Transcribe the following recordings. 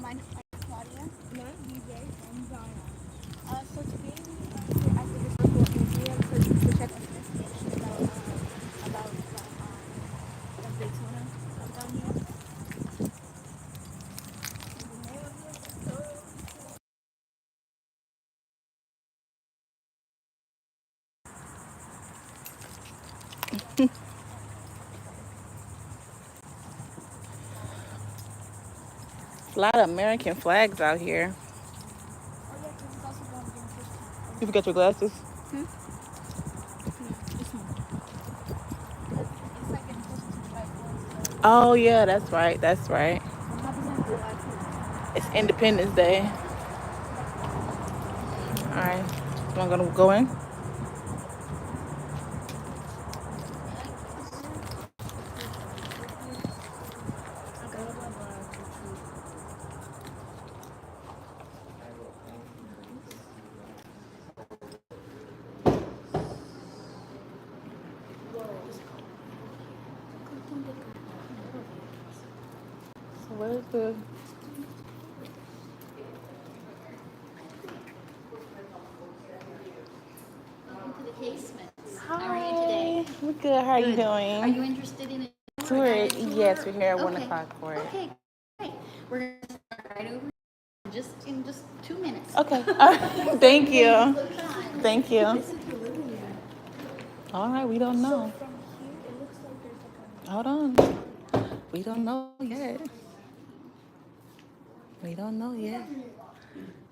My name is Claudia. My DJ and Zana. So today we're at the historical museum to check on information about Daytona down here. A lot of American flags out here. Oh yeah, because it's also going to be in Christian. You forgot your glasses? No, this one. It's like getting closer to the white ones. So Oh yeah, that's right. That's right. what happens in July too? It's Independence Day. All right. I'm gonna go in. So where's the? Welcome to the casements. How are you today? We're good. How are you Good. doing? Are you interested in a Tour? guided tour? Yes, we're here at 1 Okay. o'clock for it. Okay, great. We're going to start right over in just 2 minutes. Okay. Thank you. Time. Thank you. All right. We don't know. From here, it looks like there's like a. Hold on. We don't know yet. We don't know yet.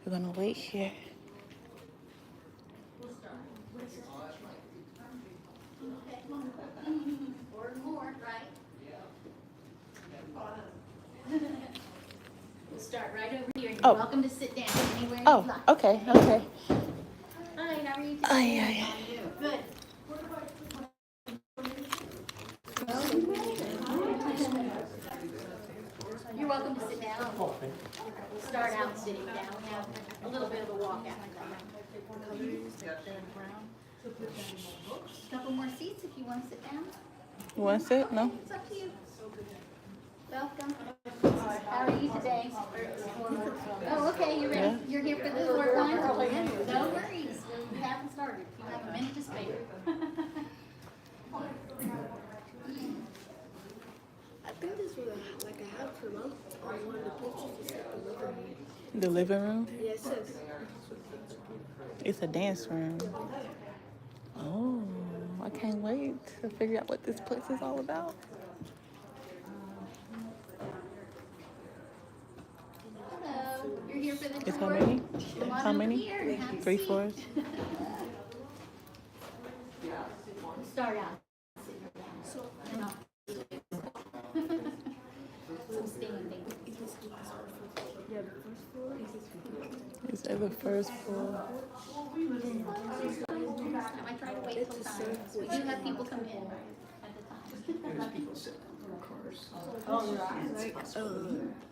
We're gonna wait here. Or more, right? We'll start right over here. You're Oh. welcome to sit down anywhere Oh, you'd like. okay, okay. Hi, how are you today? Oh, yeah. Good. You're welcome to sit down. We'll start out sitting down. We have a little bit of a walk after that. A couple more seats if you want to sit down. You want to sit? No? It's up to you. Welcome. How are you today? Oh, okay. You ready? Yeah. You're here for the short one? No worries. We haven't started. You have a minute to spare. I think this was like a house for month on one of the pictures. It's like the living room. The living room? Yeah, it says. It's a dance room. Oh, I can't wait to figure out what this place is all about. Hello. You're here for the tour? It's how many? Come on How over many? here and have a 3 seat. floors? Start out. And I'll- Some standing. Yeah, the first floor is It's at the first floor. I try to wait till time. We do have people come in at the time.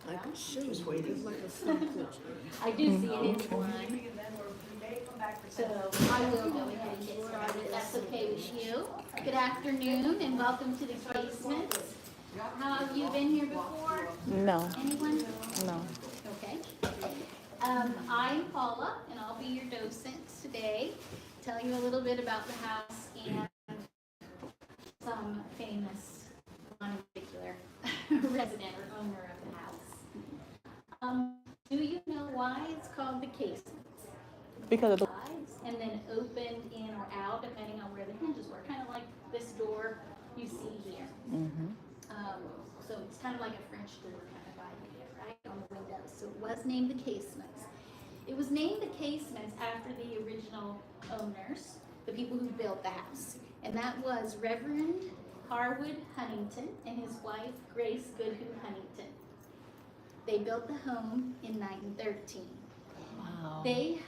like a shoe. It's like a food. I do see it is one. So I will go ahead and get started. if That's okay with you. Good afternoon and welcome to the basements. How have you been here before? No, Anyone? no. Okay. I'm Paula, and I'll be your docent today. Tell you a little bit about the house and some famous, one in particular, resident or owner of the house. Do you know why it's called the casements? Because of the. Sides, and then opened in or out depending on where the hinges were, kind of like this door you see here. Mm-hmm. So it's kind of like a French door kind of idea, right, on the windows. So it was named the casements. It was named the casements after the original owners, the people who built the house. And that was Reverend Harwood Huntington and his wife, Grace Goodhue Huntington. They built the home in 1913. Wow. They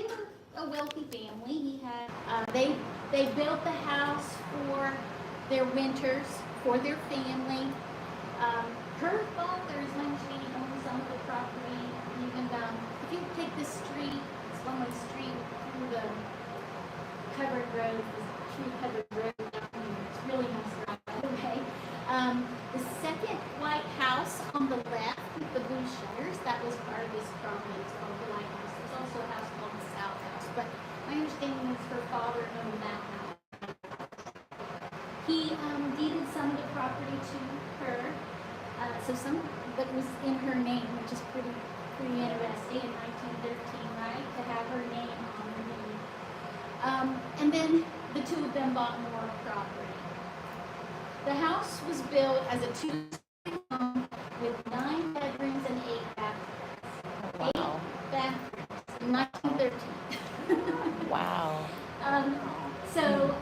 were a wealthy family. He had they built the house for their winters, for their family. Her father is mentioned he owned some of the property. Even if you take this street, it's one-way street through the covered road, this tree covered road down here. It's really nice drive, okay? The second white house on was part of this property. It's called the Lighthouse. There's also a house called the South House, but my understanding is her father owned that house. He deeded some of the property to her, but it was in her name, which is pretty interesting in 1913, right? To have her name on the deed. And then the two of them bought more property. The house was built as a two-story home with 9 bedrooms and 8 bathrooms. Wow. 8 bathrooms in 1913. Wow. So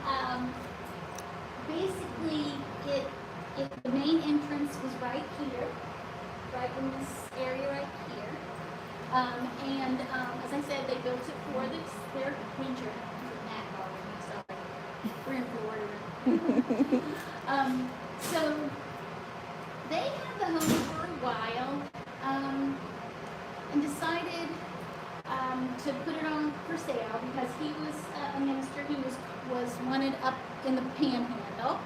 basically, the main entrance was right here, right in this area right here. And as I said, they built it for their winter home. Sorry, we're in Florida. So they had the home for a while and decided to put it on for sale because he was a minister. He was wanted up in the Panhandle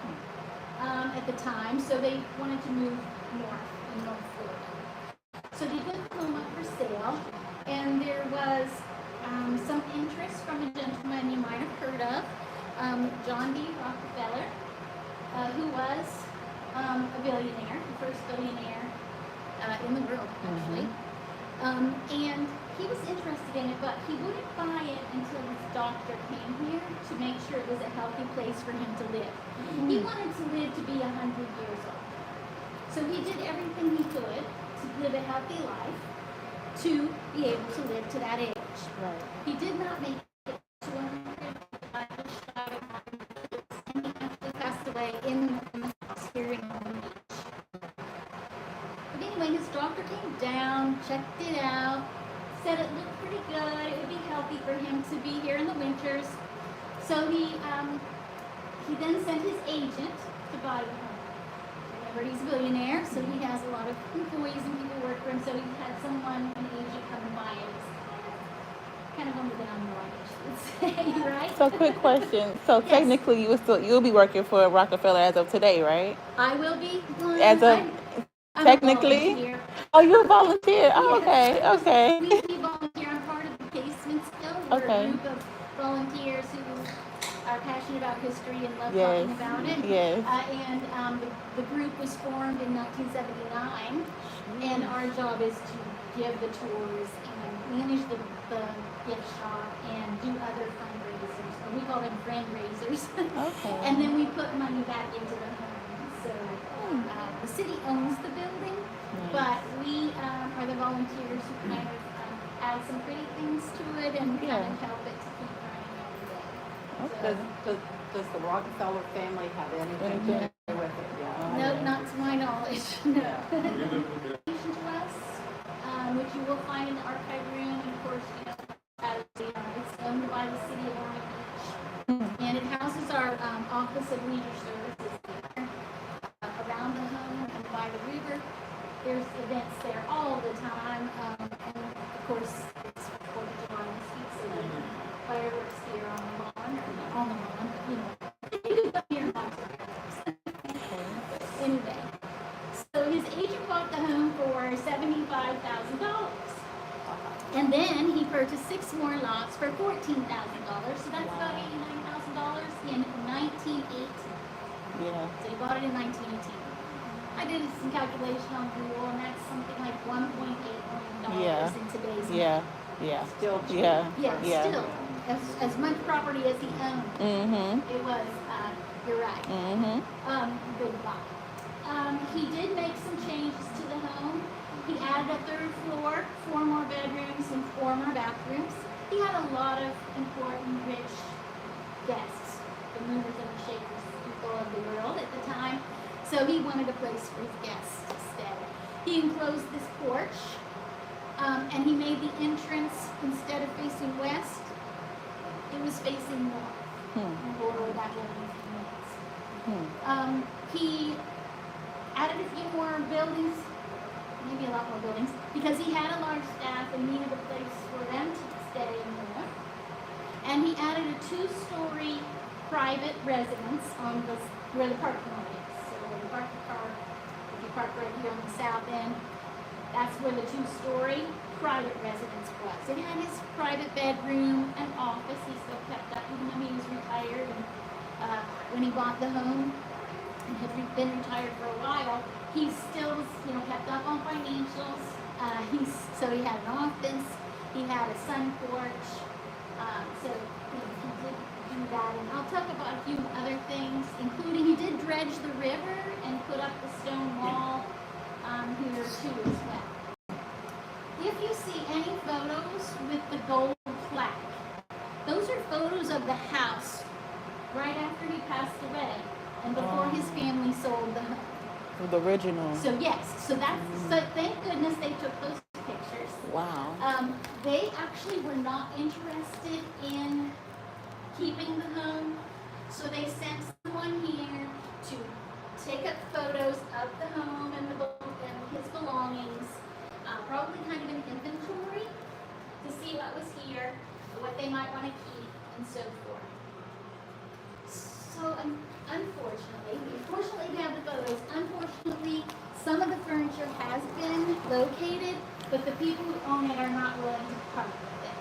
at the time, so they wanted to move north in North Florida. So they put the home up for sale, and there was some interest from a gentleman you might have heard of, John D. Rockerfeller, who was a billionaire, the first billionaire in the world, actually. And he was interested in it, but he wouldn't buy it until his doctor came here to make sure it was a healthy place for him to live. He wanted to live to be 100 years old. So he did everything he could to live a healthy life to be able to live to that age. Right. He did not make it to 100. And he actually passed away in the house here in Long Beach. But anyway, his doctor came down, checked it out, said it looked pretty good. It would be healthy for him to be here in the winters. So he then sent his agent to buy the home. Remember, he's a billionaire, so he has a lot of employees and people work for him. So he had an agent come and buy it. It's kind of on the down low, I should say, right? So, quick question. So, Yes. technically, you'll be working for Rockerfeller as of today, right? I will be. As of I'm technically. a volunteer. Oh, you're a volunteer. Oh, Yes. okay. We volunteer. I'm part of the Casement Skill. We're Okay. a group of volunteers who are passionate about history and love Yes. talking about it. Yes. The group was formed in 1979, and our job is to give the tours and manage the gift shop and do other fundraisers. We call them friend raisers. Okay. And then we put money back into the home. So the city owns the building, but we are the volunteers who kind of add some pretty things to it and kind of help it to keep running every day. Okay. Does the Rockefeller family have anything to do with it? Yeah. No, not to my knowledge. No. To us, which you will find in the archive room, and of course, it's owned by the city of Long Beach, and it houses our Office of Leisure Services there. Around the home and by the river, there's events there all the time, and of course, it's 4th of July this week, so the fireworks here on the lawn, or on the lawn, you can come here and watch the fireworks. Anyway, so his agent bought the home for $75,000. And then he purchased 6 more lots for $14,000. So that's about $89,000 in 1918. Yeah. So he bought it in 1918. I did some calculation on Google, and that's something like $1.8 million in today's money. Yeah. Still cheap. Yeah. Yeah, still. As much property as he owned. Mm-hmm. It was, you're right. Mm-hmm. Big lot. He did make some changes to the home. He added a 3rd floor, 4 more bedrooms, and 4 more bathrooms. He had a lot of important, rich guests, the movers and the shakers, people of the world at the time. So he wanted a place for his guests to stay. He enclosed this porch, and he made the entrance, instead of facing west, it was facing north. And we'll go over that in a few minutes. He added a few more buildings, maybe a lot more buildings, because he had a large staff and needed a place for them to stay and live. And he added a 2-story private residence on where the parking lot is. So when you park the car, if you park right here on the south end, That's where the two-story private residence was. It had his private bedroom and office. He still kept that, even though he was retired. And when he bought the home and had been retired for a while, he still was, kept up on financials. So he had an office. He had a sun porch. So he did do that. And I'll talk about a few other things, including he did dredge the river and put up the stone wall here too as well. If you see any photos with the gold plaque, those are photos of the house right after he passed away and before his family sold the home. The original. So yes, so thank goodness they took those pictures. Wow. They actually were not interested in keeping the home, so they sent someone here to take up photos of the home and his belongings, probably kind of an inventory to see what was here, what they might want to keep, and so forth. So fortunately we have the photos. Unfortunately, some of the furniture has been located, but the people who own it are not willing to part with it.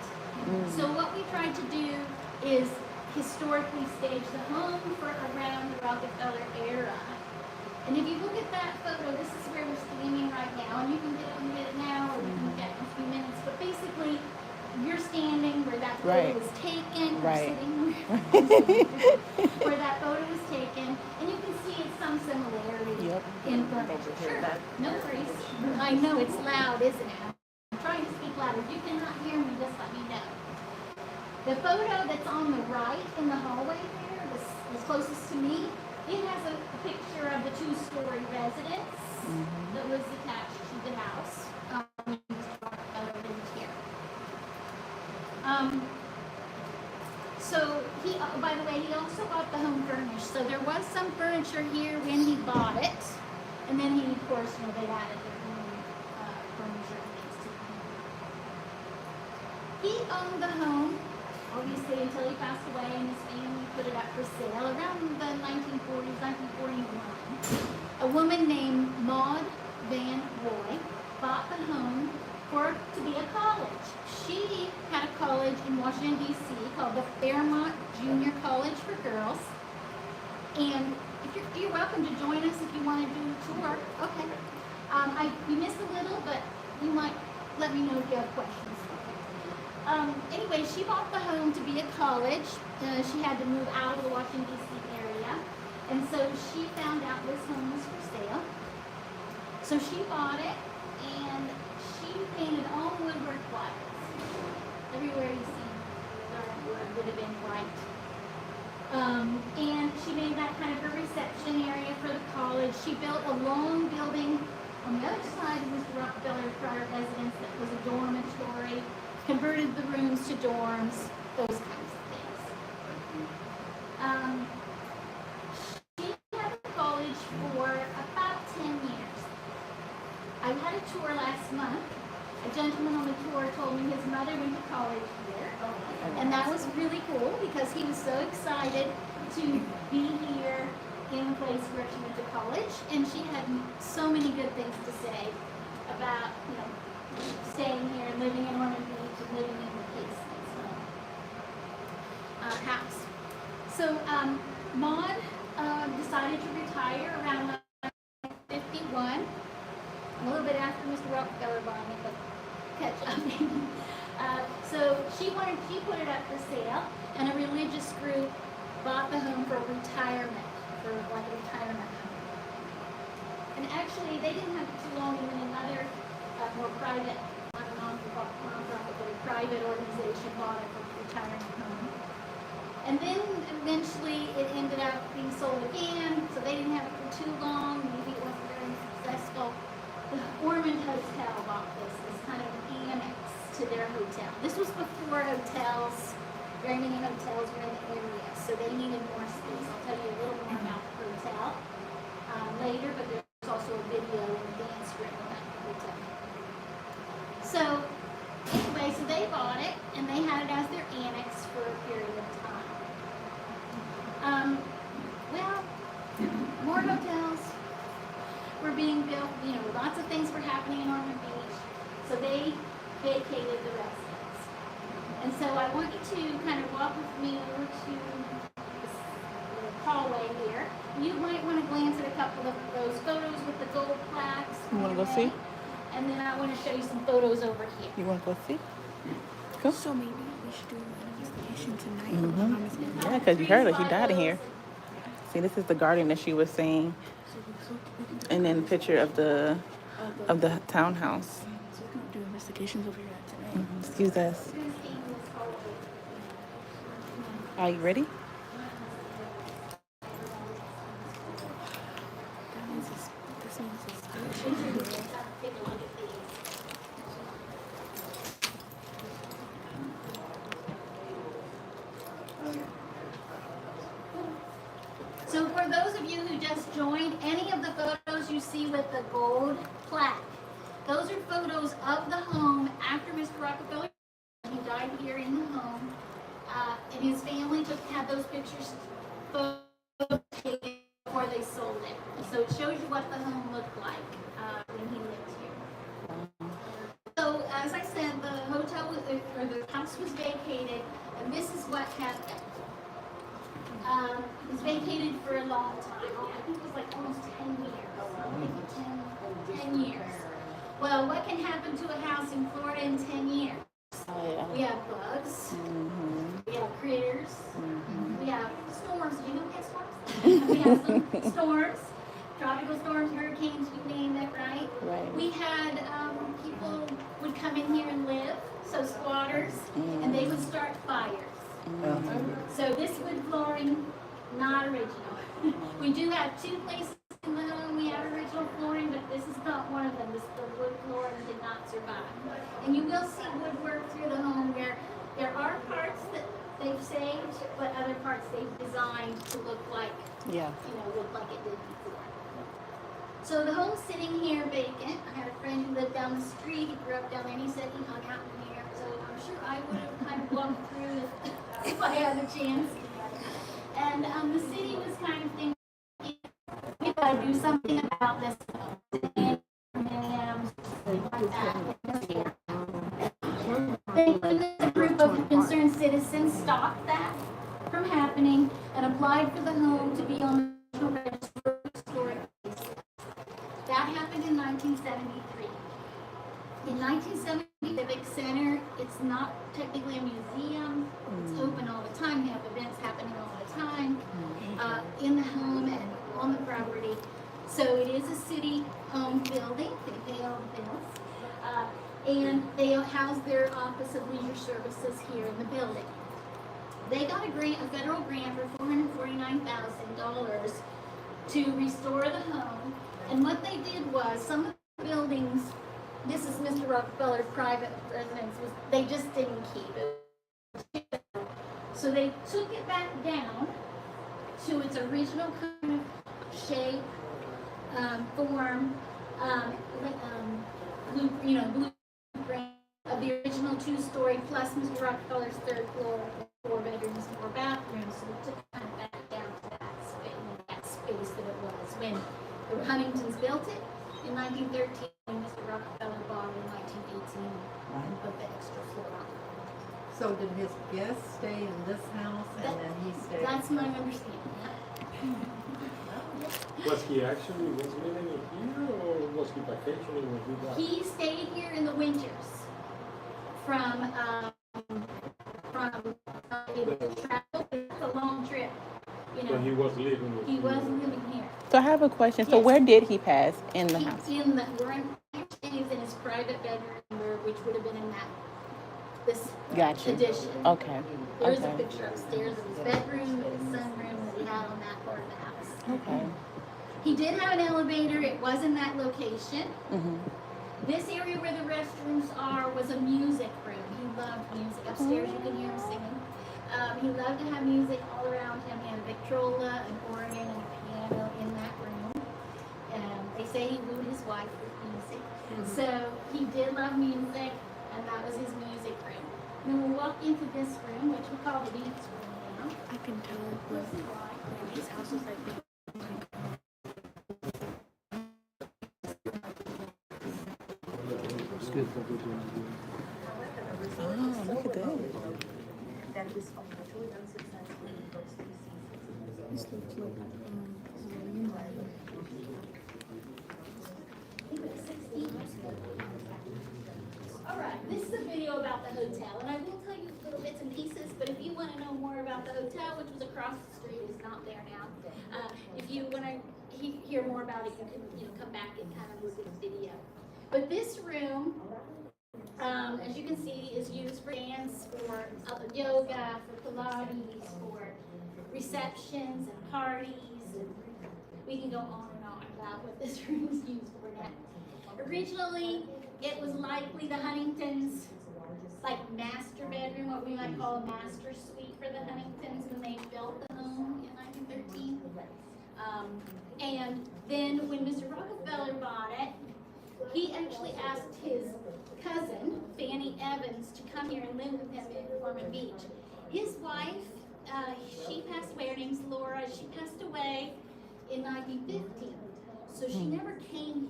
So what we tried to do is historically stage the home for around the Rockefeller era. And if you look at that photo, this is where we're standing right now, and you can get it now, or you can get it in a few minutes, but basically, you're standing where that photo was taken, or sitting where that photo was taken, and you can see it's some similarity in furniture. Sure, no worries. I know it's loud, isn't it? I'm trying to speak loud. If you cannot hear me, just let me know. The photo that's on the right in the hallway there, is closest to me, it has a picture of the two-story residence that was attached to the house. Mr. Rockefeller lived here. So he, by the way, he also bought the home furnished. So there was some furniture here when he bought it, and then he, of course, they added their own furniture and things to the home. He owned the home, obviously, until he passed away, and his family put it up for sale around the 1940s, 1941. A woman named Maud Van Roy bought the home to be a college. She had a college in Washington, D.C. called the Fairmont Junior College for Girls. And you're welcome to join us if you want to do a tour. Okay. You missed a little, but you might let me know if you have questions. Anyway, she bought the home to be a college. She had to move out of the Washington, D.C. area. And so she found out this home was for sale. So she bought it, and she painted all woodwork white. Everywhere you see dark wood would have been white. And she made that kind of her reception area for the college. She built a long building on the other side of Mr. Rockefeller's private residence that was a dormitory, converted the rooms to dorms, those kinds of things. She had the college for about 10 years. I had a tour last month. A gentleman on the tour told me his mother went to college here, and that was really cool because he was so excited to be here in the place where she went to college, and she had so many good things to say about, staying here, living in Ormond Beach, and living in the Casey's house. So Maud decided to retire around 51, a little bit after Mr. Rockefeller bought it, but catch up. So she put it up for sale, and a religious group bought the home for retirement, for like a retirement home. And actually, they didn't have it too long, and then another more private, not a non-profit, but a private organization bought it for retirement home. And then eventually it ended up being sold again, so they didn't have it for too long. Maybe it wasn't very successful. The Ormond Hotel bought this kind of annex to their hotel. This was before hotels, very many hotels were in the area, so they needed more space. I'll tell you a little more about the hotel later, but there's also a video and a dance room in that hotel. So anyway, so they bought it, and they had it as their annex for a period of time. More hotels were being built, lots of things were happening in Ormond Beach. vacated the residence. And so I want you to kind of walk with me over to this hallway here. You might want to glance at a couple of those photos with the gold plaques. You want to go see? And then I want to show you some photos over here. You want to go see? Cool. So maybe we should do an investigation tonight. Yeah, because you heard her. She died in here. See, this is the garden that she was seeing. And then a picture of the townhouse. So we can do investigations over here tonight. Excuse us. Are you ready? That means this means it's good. So for those of you who just joined, any of the photos you see with the gold plaque, those are photos of the home after Mr. Rockefeller, he died here in the home, and his family had those pictures taken before they sold it. So it shows you what the home looked like when he lived here. So as I said, the hotel or the house was vacated, and this is what happened. It was vacated for a long time. I think it was like almost 10 years. 10 years. Well, what can happen to a house in Florida in 10 years? We have bugs. We have critters. We have storms. Do you know we have storms? We have some storms, tropical storms, hurricanes, you name it, right? Right. We had people would come in here and live, so squatters, and they would start fires. So this wood flooring, not original. We do have two places in the home we have original flooring, but this is not one of them. The wood flooring did not survive. And you will see woodwork through the home where there are parts that they've saved, but other parts they've designed to look like, look like it did before. So the home's sitting here vacant. I had a friend who lived down the street. He grew up down there, and he said he hung out in here. So I'm sure I would have kind of walked through if I had the chance. And the city was kind of thinking, we gotta do something about this. Thankfully, a group of concerned citizens stopped that from happening and applied for the home to be on the National Register of Historic Places. That happened in 1973. In 1970, Civic Center, it's not technically a museum. It's open all the time. They have events happening all the time in the home and on the property. So it is a city home building. They pay all the bills. And they house their Office of Leisure Services here in the building. They got a federal grant for $449,000 to restore the home. And what they did was, some of the buildings, this is Mr. Rockefeller's private residence, they just didn't keep it. So they took it back down to its original kind of shape, form, blueprint of the original two-story plus Mr. Rockefeller's third floor, 4 bedrooms, 4 bathrooms. So we took it kind of back down to that space that it was when the Huntingtons built it in 1913. Mr. Rockefeller bought it in 1918 and put the extra floor on. So did his guests stay in this house and then he stayed? That's my understanding. Was he actually living here, or was he vacationing when he died? He stayed here in the winters from able to travel. It's a long trip, But he was living with He you. was living here. So I have a question. So Yes. where did he pass in the He's house? he's in his private bedroom, which would have been in this Gotcha. addition. Okay. There's a Okay. picture upstairs of his bedroom and his sunroom that he had on that part of the house. Okay. He did have an elevator. It was in that location. Mhm. This area where the restrooms are was a music room. He loved music. Upstairs you can hear him singing. He loved to have music all around him. He had a Victrola, an organ, and a piano in that room. And they say he wooed his wife with music. So he did love music, and that was his music room. Then we'll walk into this room, which we call the dance room now. I can tell when his house was like Oh, look at that. All right, this is a video about the hotel, and I will tell you little bits and pieces, but if you want to know more about the hotel, which was across the street, is not there now. If you want to hear more about it, you can come back and kind of look at the video. But this room, as you can see, is used for dance, for yoga, for Pilates, for receptions and parties. And we can go on and on about what this room is used for now. Originally, it was likely the Huntingtons' like master bedroom, what we might call a master suite for the Huntingtons when they built the home in 1913. And then when Mr. Rockefeller bought it, he actually asked his cousin, Fanny Evans, to come here and live with him in Ormond Beach. His wife, she passed away, her name's Laura, she passed away in 1915, so she never came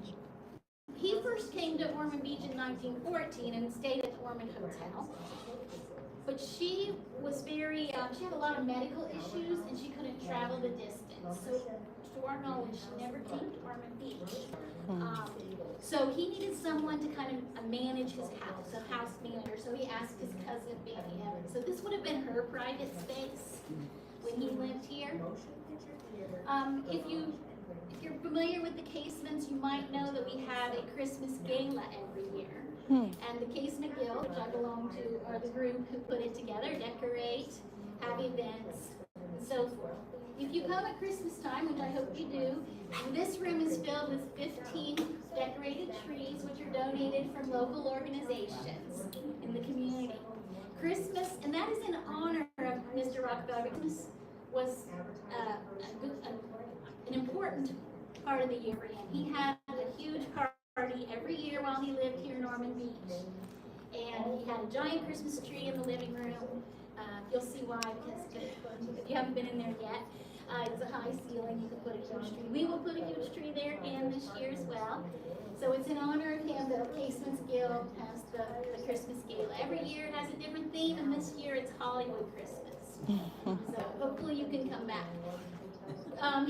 here. He first came to Ormond Beach in 1914 and stayed at the Ormond Hotel. But she was very, she had a lot of medical issues and she couldn't travel the distance. So to our knowledge, she never came to Ormond Beach. So he needed someone to kind of manage his house, a house manager. So he asked his cousin, Fanny Evans. So this would have been her private space when he lived here. If you're familiar with the Casements, you might know that we have a Christmas gala every year. And the Casement Guild, which I belong to, are the group who put it together, decorate, have events, and so forth. If you come at Christmas time, which I hope you do, this room is filled with 15 decorated trees, which are donated from local organizations in the community. Christmas, and that is in honor of Mr. Rockefeller. Christmas was an important part of the year for him. He had a huge party every year while he lived here in Ormond Beach. And he had a giant Christmas tree in the living room. You'll see why, because if you haven't been in there yet, it's a high ceiling, you can put a huge tree. We will put a huge tree there again this year as well. So it's in honor of him that the Casements Guild has the Christmas gala. Every year it has a different theme, and this year it's Hollywood Christmas. So hopefully you can come back.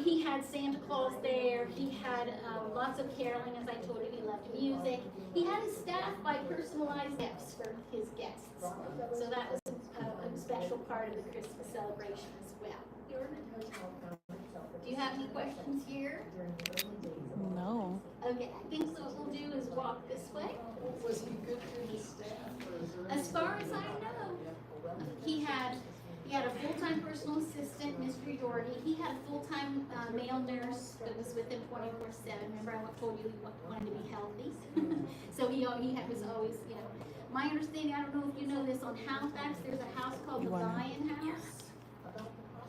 He had Santa Claus there. He had lots of caroling, as I told you. He loved music. He had his staff buy personalized gifts for his guests. So that was a special part of the Christmas celebration as well. Do you have any questions here? No. Okay, I think so what we'll do is walk this way. Was he good to his staff? As far as I know, he had a full-time personal assistant, Mr. Yorty. He had a full-time male nurse that was with him 24/7. Remember I told you he wanted to be healthy? So he was always, my understanding, I don't know if you know this, on Halifax, there's a house called the Lion House. I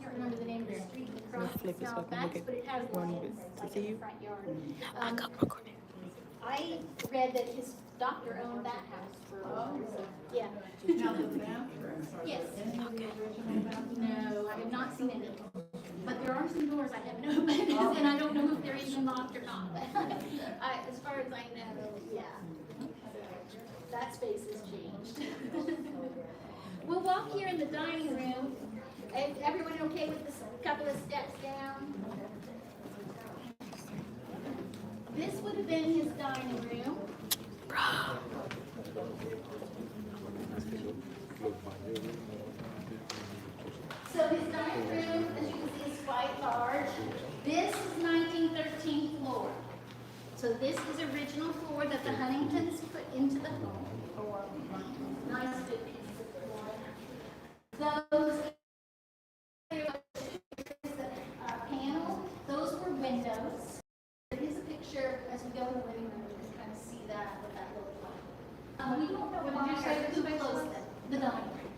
can't remember the name of the street across Flip it so I can Halifax, look at but it has one lions to like see in you. the front yard. I read that his doctor owned that house for a while. So, yeah. Now the bathrooms, are Yes. there any of the original bathrooms? No, I have not seen any. But there are some doors I haven't opened, and I don't know if they're even locked or not. But as far as I know, yeah. That space has changed. We'll walk here in the dining room. Is everyone okay with this couple of steps down? This would have been his dining room. So his dining room, as you can see, is quite large. This is 1913 floor. So this is original floor that the Huntingtons put into the home. Nice big piece of floor. Those panel, those were windows. Here's a picture as we go in the living room. You can kind of see that, what that looked like. We don't know why who closed it. The dining room.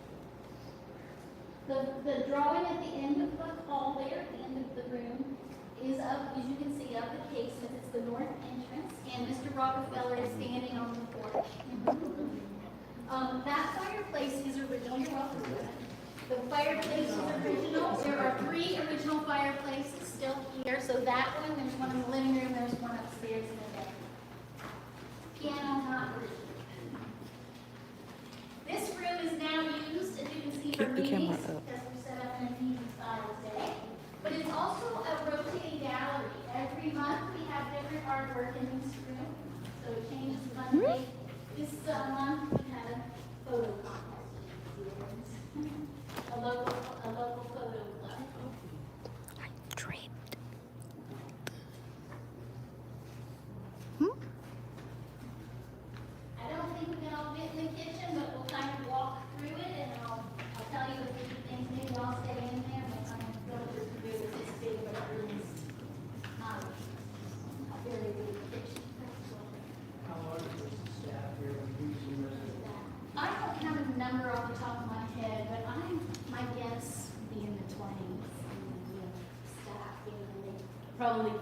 The drawing at the end of the hall there, at the end of the room, is up, as you can see, up the casement. It's the north entrance, and Mr. Rockefeller is standing on the porch. That fireplace is original. You're welcome to it. The fireplace is original. There are 3 original fireplaces still here. So that one, there's one in the living room, there's one upstairs in the bedroom. Piano, not original. children's room, so it changes Monday. This month we had a photo contest. A local photo club. I don't think we can all fit in the kitchen, but we'll kind of walk through it and I'll tell you a few things. Maybe I'll stay in there, but I'm going to go through it. It's big, but it really is not a very big kitchen. How large was the staff here when using this? I don't have a number off the top of my head, but my guess would be in the 20s. Staff,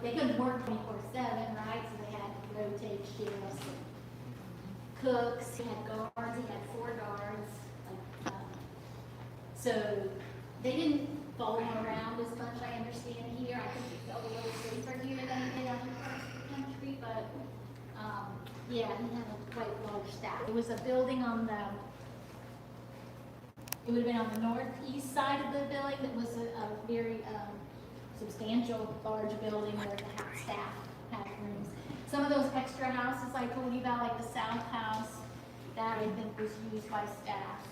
they couldn't work 24/7, right? So they had to rotate shifts. Cooks, he had guards, he had 4 guards. So they didn't follow him around as much, I understand here. I think it felt a little safer here than it did other parts of the country, but yeah, he had a quite large staff. It was a building it would have been on the northeast side of the building that was a very substantial, large building where the staff had rooms. Some of those extra houses I told you about, like the South House, that I think was used by staff.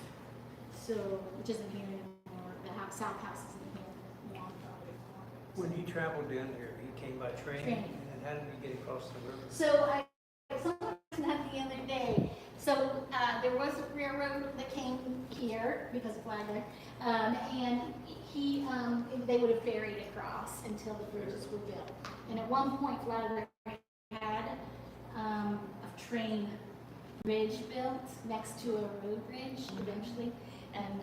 So, which isn't here anymore. The South House isn't here anymore. When he traveled down here, he came by train? Train. And how did he get across the river? So someone mentioned that the other day. So there was a railroad that came here because of Flagler, and they would have ferried across until the bridges were built. And at one point, Flagler had a train bridge built next to a road bridge eventually, and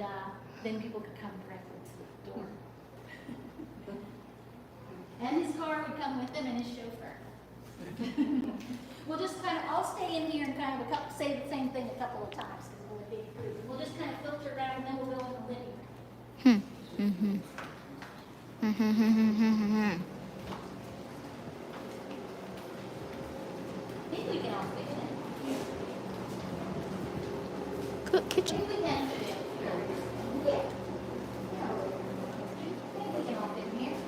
then people could come directly to the door. And his car would come with him and his chauffeur. We'll just I'll stay in here and say the same thing a couple of times because we'll just kind of filter around and then we'll go in the living room. I think we can all fit in. Good kitchen. I think we can fit in. Yeah. I think we can all fit in here.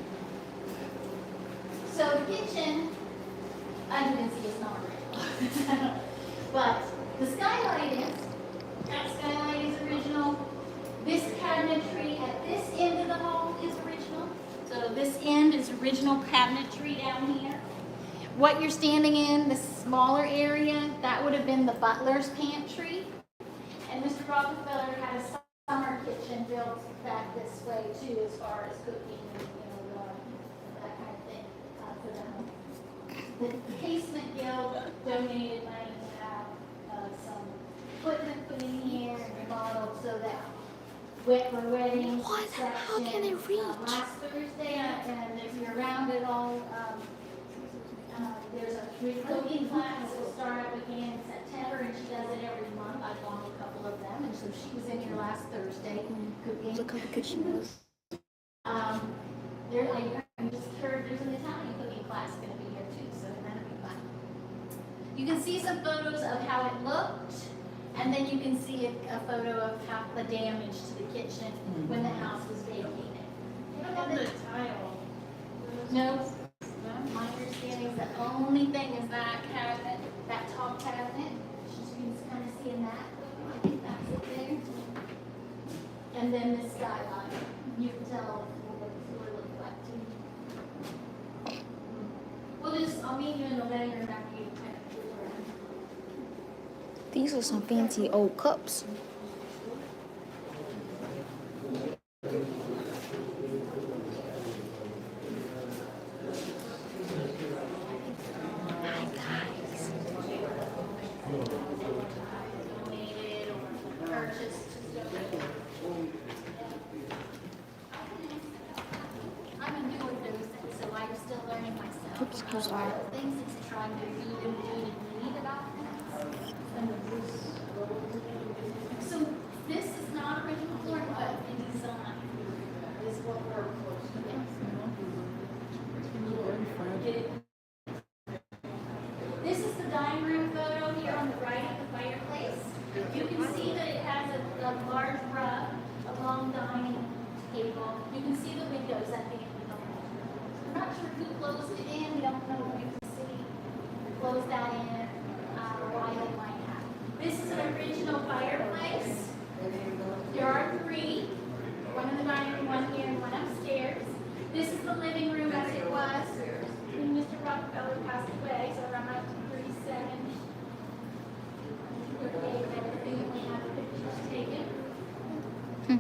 So the kitchen, as you can see, it's not original. But the skylight is. That skylight is original. This cabinetry at this end of the hall is original. So this end is original cabinetry down here. What you're standing in, the smaller area, that would have been the butler's pantry. And Mr. Rockerfeller had a summer kitchen built back this way too, as far as cooking and that kind of thing for them. The Casement Guild donated money to have some equipment put in here and remodeled so that for weddings, How can I reach? last Thursday, and if you're around at all, there's a cooking class that will start up again in September, and she does it every month. I've gone to a couple of them, and so she was in here last Thursday cooking. Look how the kitchen is. I just heard there's an Italian cooking class going to be here too, so that'll be fun. You can see some photos of how it looked, and then you can see a photo of how the damage to the kitchen when the house was vacated. What about the tile? No, my understanding is the only thing is that cabinet, that top cabinet. You can kind of see in that. I think that's it there. And then this skyline. You can tell what it looks like too. I'll meet you in the living room after you kind of tour around. These are some fancy old cups. Hi guys. Donated or purchased. I'm a newer docent, so I'm still learning myself. Oops, A lot of things is trying to read and read about things. So this is not original floor, but the design is what we're This is the dining room photo here on the right of the fireplace. You can see that it has a large rug, a long dining table. You can see the windows at the end of the hall. I'm not sure who closed it in. We don't know if we can see. close that in, why they might have. This is an original fireplace. There are three, one in the dining room, one here, and one upstairs. This is the living room as it was when Mr. Rockefeller passed away, so around 1937. We have pictures taken.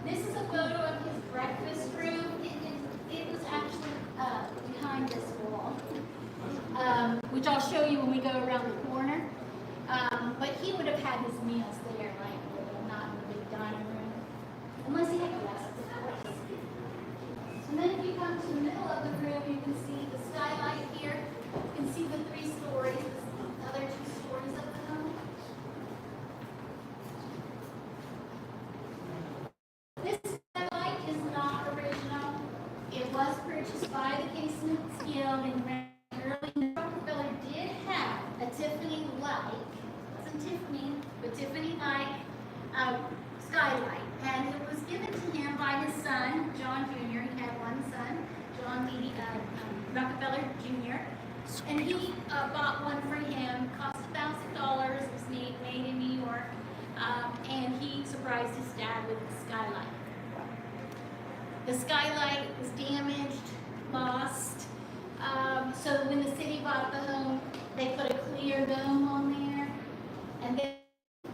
This is a photo of his breakfast room. It was actually behind this wall, which I'll show you when we go around the corner. But he would have had his meals there, like not in the big dining room, unless he had guests, of course. And then if you come to the middle of the room, you can see the skylight here. You can see the 3 stories, the other 2 stories of the home. This skylight is not original. It was purchased by the Casements Guild in early. Rockefeller did have a Tiffany light. It wasn't Tiffany, but Tiffany light skylight, and it was given to him by his son, John Jr. He had one son, John Rockefeller Jr., and he bought one for him. Cost $1,000. It was made in New York, and he surprised his dad with the skylight. The skylight was damaged, lost. So when the city bought the home, they put a clear dome on there, and then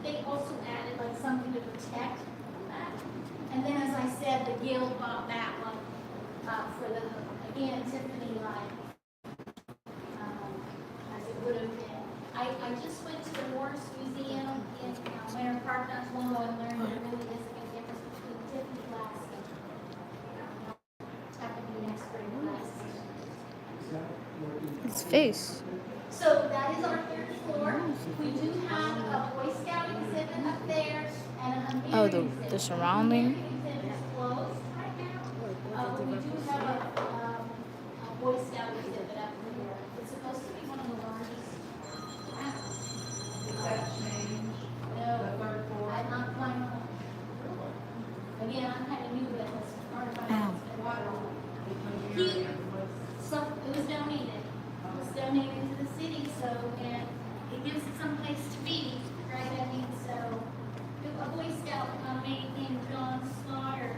they also added like something to protect that. And then, as I said, the guild bought that one for the home. Again, Tiffany light, as it would have been. I just went to the Morris Museum in Winter Park not too long ago and learned there really is a big difference between Tiffany glass and Tiffany expert glass. His face. So that is our 3rd floor. We do have a Boy Scout exhibit up there and a Hungarian Oh, exhibit. the surrounding. The Hungarian exhibit is closed right now. But we do have a Boy Scout exhibit up there. It's supposed to be one of the largest. Does that change No, the 3rd floor? I'm not final. Again, I'm kind of new at this part of my Ow. He, so it was donated. It was donated to the city, so, and it gives it some place to be, right? I mean, so, a Boy Scout mate named John Slaughter,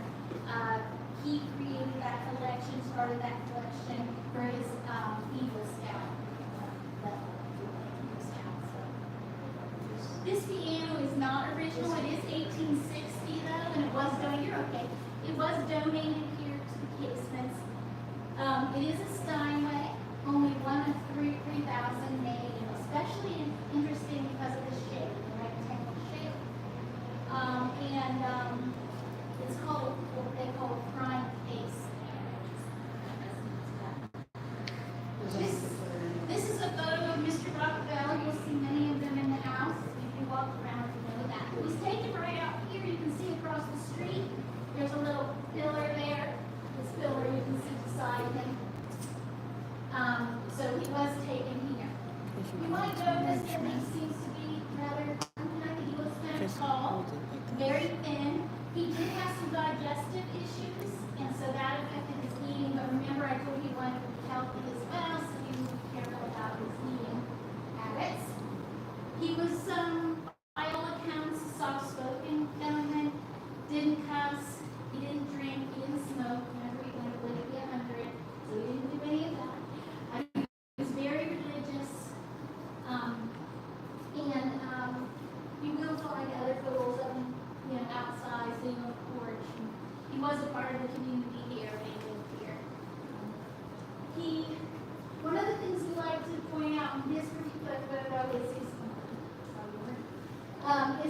he created that collection, started that collection for his Eagle Scout. Eagle Scout, so. This piano is not original. It is 1860 though, and it was donated. You're okay. It was donated here to the Casements. It is a Steinway, only one of 3,000 made, and especially interesting because of the shape, the rectangle shape. It's called what they call a prime case. This is a photo of Mr. Rockefeller. You'll see many of them in the house. If you walk around, you know that. It was taken right out here. You can see across the street. There's a little pillar there. This pillar you can see beside him. So he was taken here. You might notice that he seems to be rather unhappy. He was kind of tall, very thin. He did have some digestive issues, and so that affected his eating. But remember, I told you he wanted to be healthy as well, so he was careful about his eating habits. He was, by all accounts, a soft-spoken gentleman. Didn't cuss. He didn't drink. He didn't smoke. Remember, he wanted to live to be 100, so he didn't do any of that. He was very religious, you will find other photos of him, outside, sitting on the porch. He was a part of the community here, and he lived here. One of the things we like to point out in this particular photo is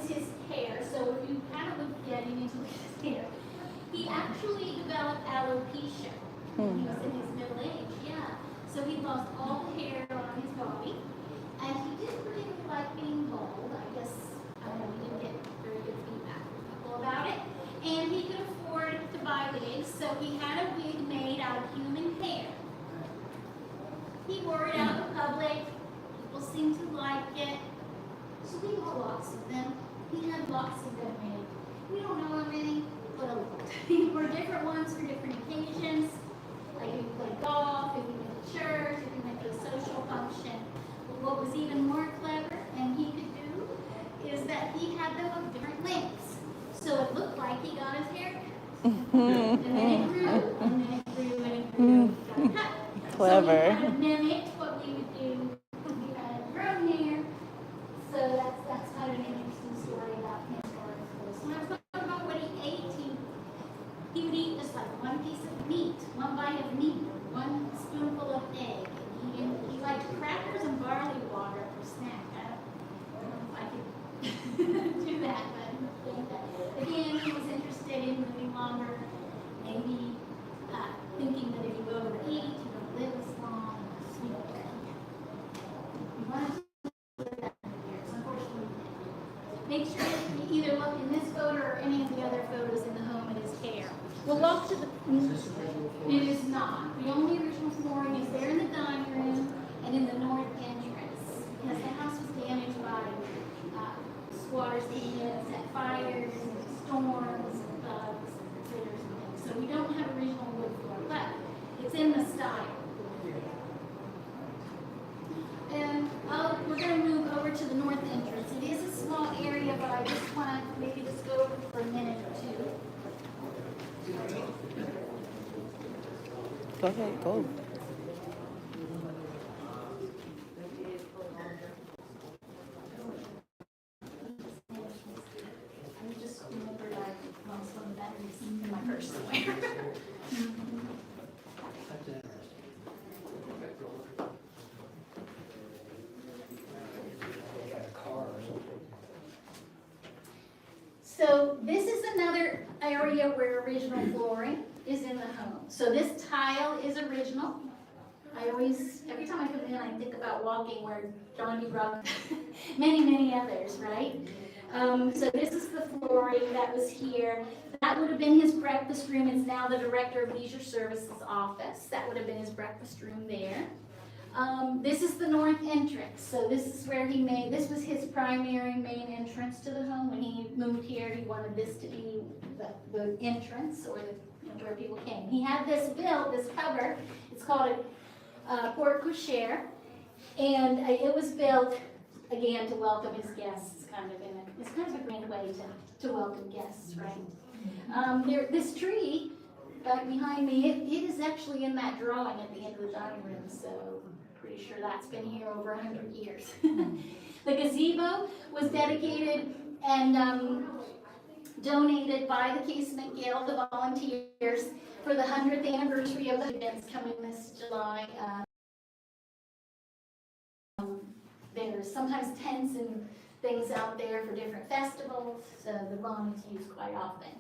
his hair. So if you kind of look at him into his hair, he actually developed alopecia when he was in his middle age. Yeah. So he lost all the hair on his body, and he didn't really like being bald. I guess, I don't know, he didn't get very good feedback from people about it. And he could afford to buy wigs, so he had a wig made out of human hair. He wore it out in public. People seemed to like it. So we bought lots of them. He had lots of them made. We don't know how many, but a lot. There were different ones for different occasions. Like if you played golf, if you went to church, if you went to a social function. what was even more clever and he could do is that he had them of different lengths. So it looked like he got his hair cut. And then it grew, and then it grew, and it grew, and it got cut. Clever. So we kind of mimicked what we would do if we had grown hair. So that's kind of an interesting story about him. When I was talking about what he ate, he would eat just like one piece of meat, one bite of meat, one spoonful of egg. And he liked crackers and barley water for snack. I don't know if I could do that, but again, he was interested in living longer, maybe thinking that if you go over 80, you don't live as long. You know, he wanted to live that many years. Unfortunately, make sure you either look in this photo or any of the other photos in the home at his hair. We'll walk to the. It is not. The only original flooring is there in the dining room and in the north entrance, because the house was damaged by squatters came in and set fires, storms, bugs, critters, and things. So we don't have original wood floor, but it's in the style. And we're going to move over to the north entrance. It is a small area, but I just want to maybe just go over for a minute or two. Go ahead, go. I just remembered I lost one of the batteries in my purse somewhere. So this is another area where original flooring is in the home. So this tile is original. I always, every time I come in, I think about walking where John D. Rock, many others, right? So this is the flooring that was here. That would have been his breakfast room. It's now the Director of Leisure Services office. That would have been his breakfast room there. This is the north entrance. So this is where this was his primary main entrance to the home. When he moved here, he wanted this to be the entrance, or where people came. He had this built, this cover. It's called a porte cochere, and it was built again to welcome his guests. It's kind of a grand way to welcome guests, right? This tree back behind me, it is actually in that drawing at the end of the dining room. So pretty sure that's been here over 100 years. The gazebo was dedicated and donated by the Casement Guild, the volunteers, for the 100th anniversary of the events coming this July. There's sometimes tents and things out there for different festivals, so the lawn is used quite often.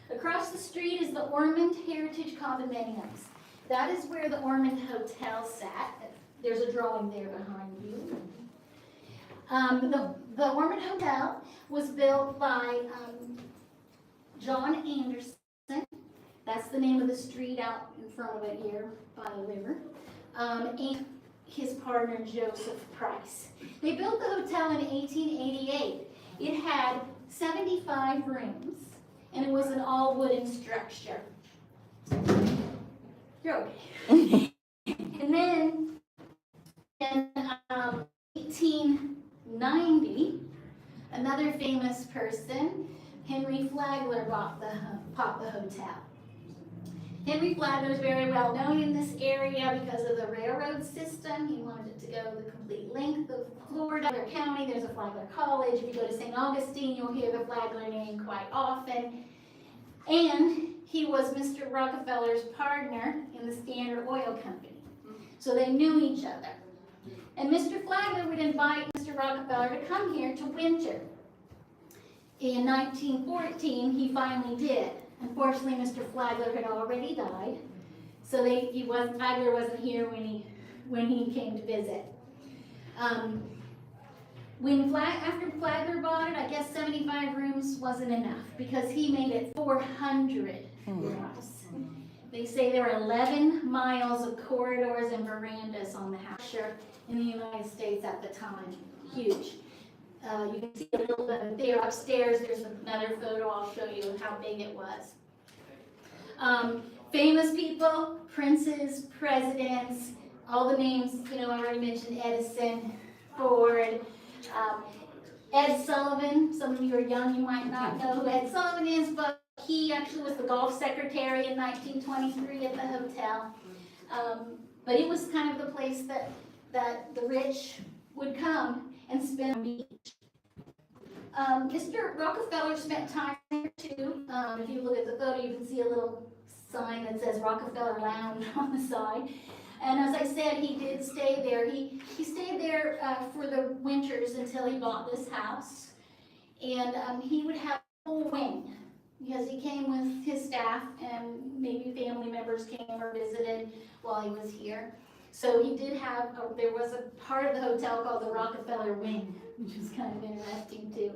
Across the street is the Ormond Heritage Condominiums. That is where the Ormond Hotel sat. There's a drawing there behind you. The Ormond Hotel was built by John Anderson. That's the name of the street out in front of it here by the river. And his partner Joseph Price. They built the hotel in 1888. It had 75 rooms, and it was an all wooden structure. You're okay. And then in 1890, another famous person, Henry Flagler, bought the hotel. Henry Flagler is very well known in this area because of the railroad system. He wanted it to go the complete length of Florida County. There's a Flagler College. If you go to St. Augustine, you'll hear the Flagler name quite often. And he was Mr. Rockefeller's partner in the Standard Oil Company. So they knew each other. And Mr. Flagler would invite Mr. Rockefeller to come here to winter. In 1914, he finally did. Unfortunately, Mr. Flagler had already died, so Flagler wasn't here when he came to visit. After Flagler bought it, I guess 75 rooms wasn't enough because he made it 400 rooms. They say there were 11 miles of corridors and verandas on the house in the United States at the time. Huge. You can see a little bit there upstairs. There's another photo I'll show you how big it was. Famous people, princes, presidents, all the names, I already mentioned Edison, Ford. Ed Sullivan, some of you are young, you might not know who Ed Sullivan is, but he actually was the golf secretary in 1923 at the hotel. But it was kind of the place that the rich would come and spend on the beach. Mr. Rockefeller spent time there too. If you look at the photo, you can see a little sign that says Rockefeller Lounge on the side. And as I said, he did stay there. He stayed there for the winters until he bought this house. And he would have a whole wing because he came with his staff and maybe family members came or visited while he was here. So he did have, there was a part of the hotel called the Rockefeller Wing, which was kind of interesting too.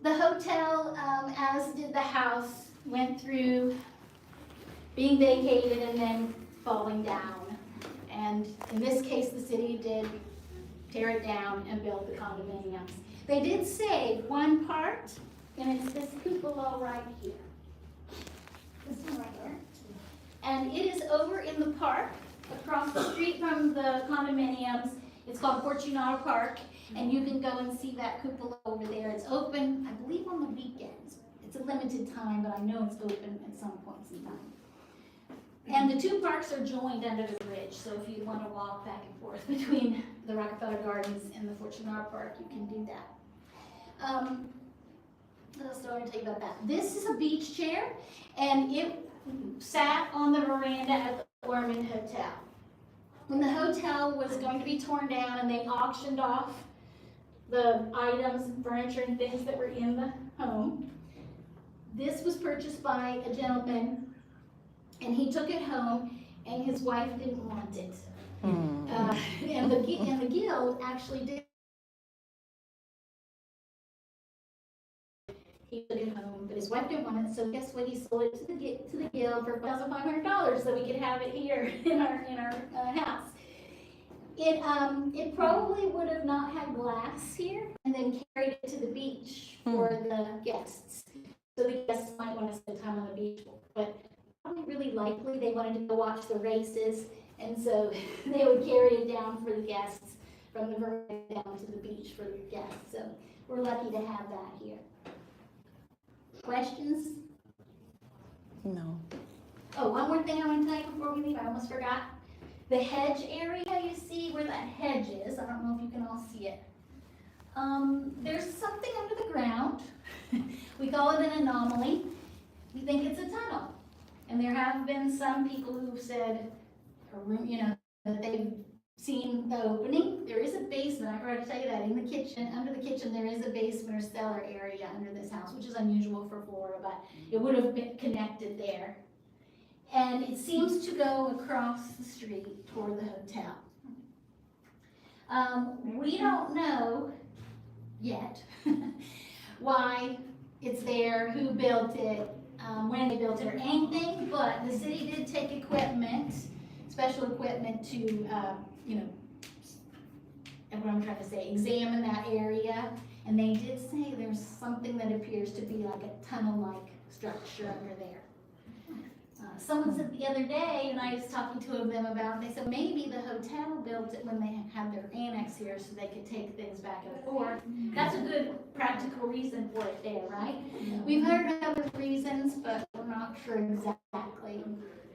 The hotel, as did the house, went through being vacated and then falling down. And in this case, the city did tear it down and build the condominiums. They did save one part, and it's this cupola right here. This one right here. And it is over in the park, across the street from the condominiums. It's called Fortunato Park, and you can go and see that cupola over there. It's open, I believe, on the weekends. It's a limited time, but I know it's open at some points in time. And the two parks are joined under the bridge, so if you want to walk back and forth between the Rockefeller Gardens and the Fortunato Park, you can do that. What else do I want to tell you about that? This is a beach chair, and it sat on the veranda at the Ormond Hotel. When the hotel was going to be torn down and they auctioned off the items, furniture, and things that were in the home, this was purchased by a gentleman, and he took it home, and his wife didn't want it. And the guild actually did. He took it home, but his wife didn't want it, so guess what? He sold it to the guild for $1,500 so we could have it here in our house. It probably would have not had glass here, and then carried it to the beach for the guests. So the guests might want to spend time on the beach, but probably really likely they wanted to go watch the races, and so they would carry it down for the guests from the veranda down to the beach for the guests. So we're lucky to have that here. Questions? No. Oh, one more thing I want to tell you before we leave, I almost forgot. The hedge area, you see where that hedge is, I don't know if you can all see it. There's something under the ground. We call it an anomaly. We think it's a tunnel. And there have been some people who've said, that they've seen the opening. There is a basement, I forgot to tell you that, in the kitchen, under the kitchen there is a basement or cellar area under this house, which is unusual for Florida, but it would have been connected there. And it seems to go across the street toward the hotel. We don't know yet why it's there, who built it, when they built it, or anything, but the city did take equipment, special equipment to, what I'm trying to say, examine that area, and they did say there's something that appears to be like a tunnel-like structure under there. Someone said the other day, and I was talking to them about it, they said maybe the hotel built it when they had their annex here so they could take things back and forth. That's a good practical reason for it there, right? We've heard other reasons, but we're not sure exactly.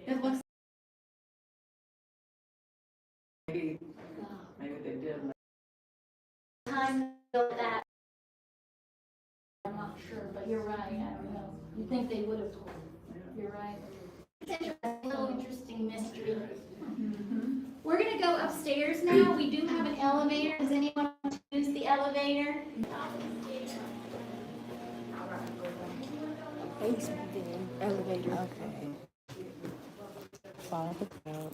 It looks Maybe they did. time they built that. I'm not sure, but you're right, I don't know. You think they would have told them. You're right. It's a little interesting mystery. We're going to go upstairs now. We do have an elevator. Does anyone want to use the elevator? Elevator. Okay. Follow the crowd.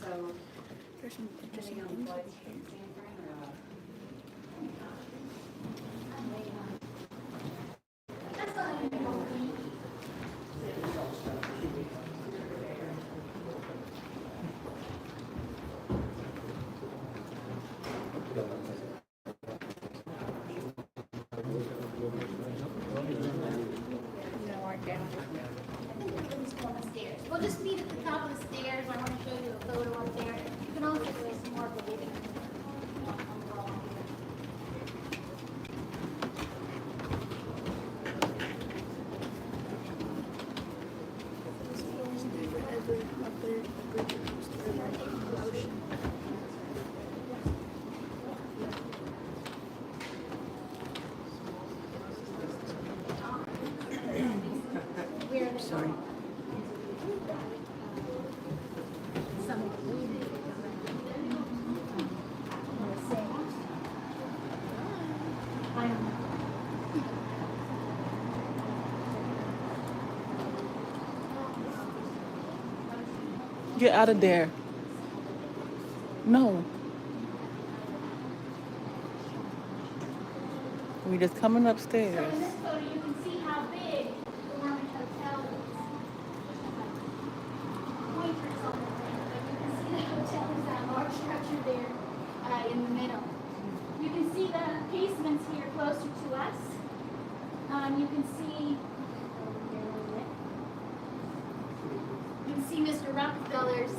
So, depending on the flights, That's not even open. We'll just meet at the top of the stairs. I want to show you a photo up there. You can also do some more Get out of there. No. We just coming So upstairs. in this photo, you can see how big the Mormon Hotel is. Pointers on the thing, but you can see the hotel is that large structure there in the middle. You can see the casements here closer to us. You can see over here a little bit. You can see Mr. Rockefeller's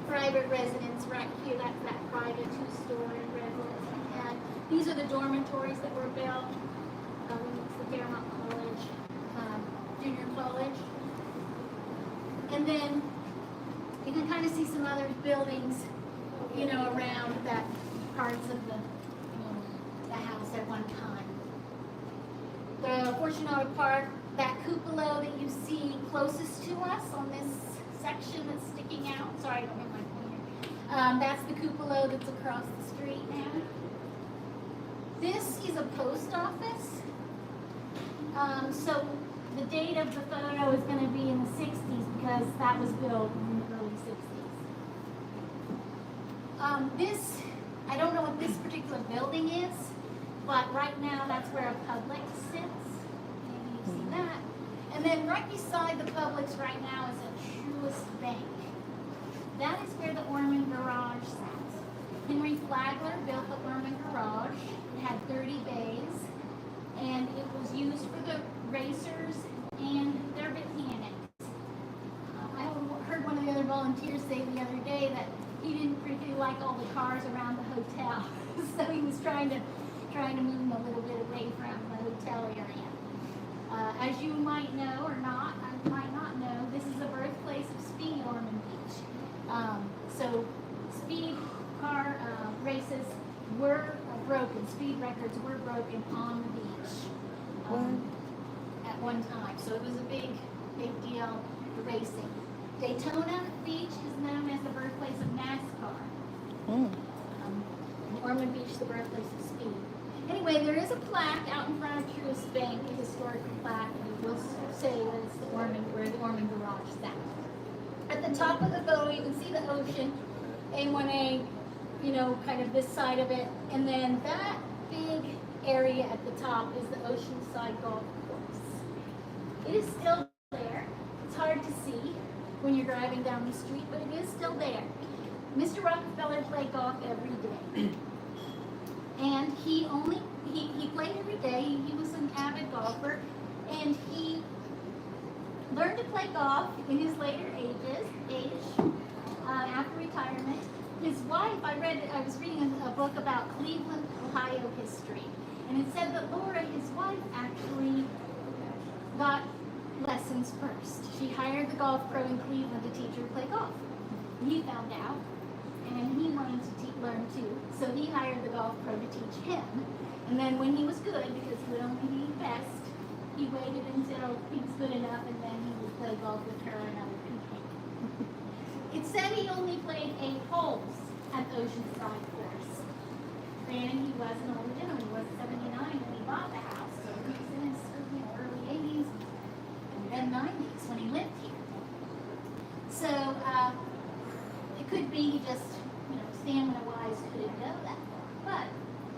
private residence right here. That's that private two-story residence. And these are the dormitories that were built. It's the Fairmont College, junior college. And then you can kind of see some other buildings, you know, around that parts of the house at one time. The Fortunato Park, that cupola that you see closest to us on this section that's sticking out. Sorry, I don't have my pointer. That's the cupola that's across the street now. This is a post office. So the date of the photo is going to be in the 60s because that was built in the early 60s. This, I don't know what this particular building is, but right now that's where a Publix sits. Maybe you've seen that. And then right beside the Publix right now is a Truist Bank. That is where the Orman Garage sat. Henry Flagler built the Orman Garage. It had 30 bays, and it was used for the racers and their mechanics. I heard one of the other volunteers say the other day that he didn't particularly like all the cars around the hotel, so he was trying to move them a little bit away from the hotel area. As you might know or not, I might not know, this is the birthplace of speed Ormond Beach. So speed car races were broken, speed records were broken on the beach at one time. So it was a big deal for racing. Daytona Beach is known as the birthplace of NASCAR. Ormond Beach, the birthplace of speed. Anyway, there is a plaque out in front of Truist Bank, a historical plaque, and it will say that it's the Ormond, where the Ormond Garage sat. At the top of the photo, you can see the ocean, A1A, you know, kind of this side of it, and then that big area at the top is the Oceanside Golf Course. It is still there. It's hard to see when you're driving down the street, but it is still there. Mr. Rockefeller played golf every day. And he played every day. He was an avid golfer, and he learned to play golf in his later age, after retirement. His wife, I was reading a book about Cleveland, Ohio history, and it said that Laura, his wife, actually got lessons first. She hired the golf pro in Cleveland to teach her to play golf. He found out, and he wanted to learn too, so he hired the golf pro to teach him. And then when he was good, because he would only be best, he waited until he was good enough, and then he would play golf with her and other people. It said he only played 8 holes at the Oceanside course. Granted, he was an older gentleman. He was 79 when he bought the house, so he was in his early 80s and then 90s when he lived here. So it could be he just, stamina wise couldn't go that far. But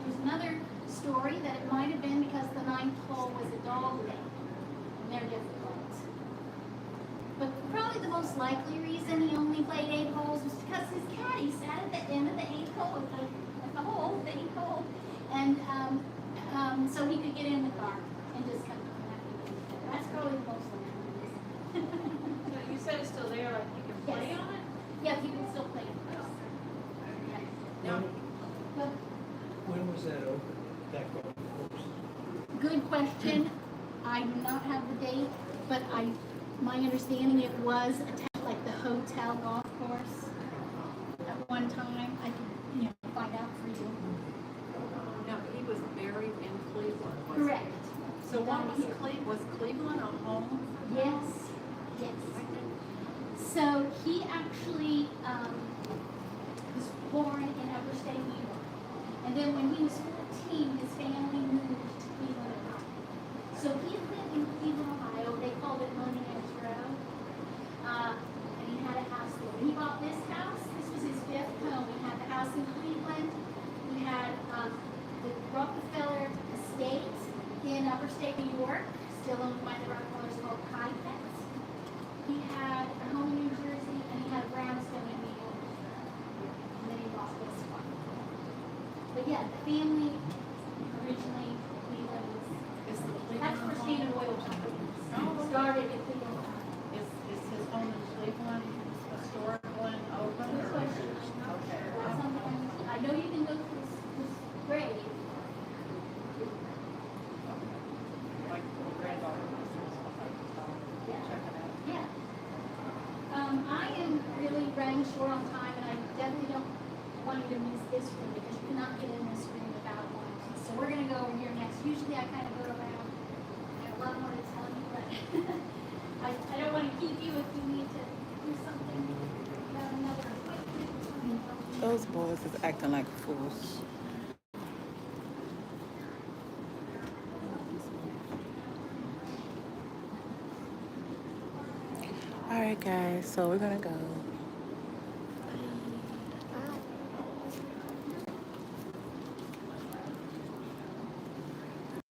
there's another story that it might have been because the 9th hole was a dog day, and they're difficult. But probably the most likely reason he only played 8 holes was because his caddy sat at the end of the 8th hole, the 8th hole, and so he could get in the car and just come back. That's probably the most likely reason. So you said it's still there, like you can play Yes. on it? Yeah, you can still play it. Now, But When was that open, that golf course? good question. I do not have the date, but my understanding it was attached like the hotel golf course at one time. I could, find out for you. no, he was buried in Cleveland. wasn't he? Correct. So what was Cleveland? Was Cleveland a home? Yes. Yes. So he actually was born in upstate New York. And then when he was 14, his family moved to Cleveland, Ohio. So he lived in Cleveland, Ohio. They called it Monahan's Row. And he had a house upstate New York, still owned by the Rockefellers, called Kai Pet. He had a home in New Jersey, and he had a brownstone in New York. And then he lost this one. But yeah, the family originally, Cleveland was, that's where Standard Oil Company started in Cleveland. Is his home in Cleveland historical and open? Good question. Okay. That's something, I know you can go to his grave. Like the granddaughter was check it out. Yeah. I am really running short on time, and I definitely don't want you to miss this room because you cannot get in this room without one. So we're gonna go over here next. Usually I kind of go around. I have a lot more to tell you, but I don't want to keep you if you need to do something. You have another appointment or something. Those boys is acting like fools. All right, guys. So we're gonna go.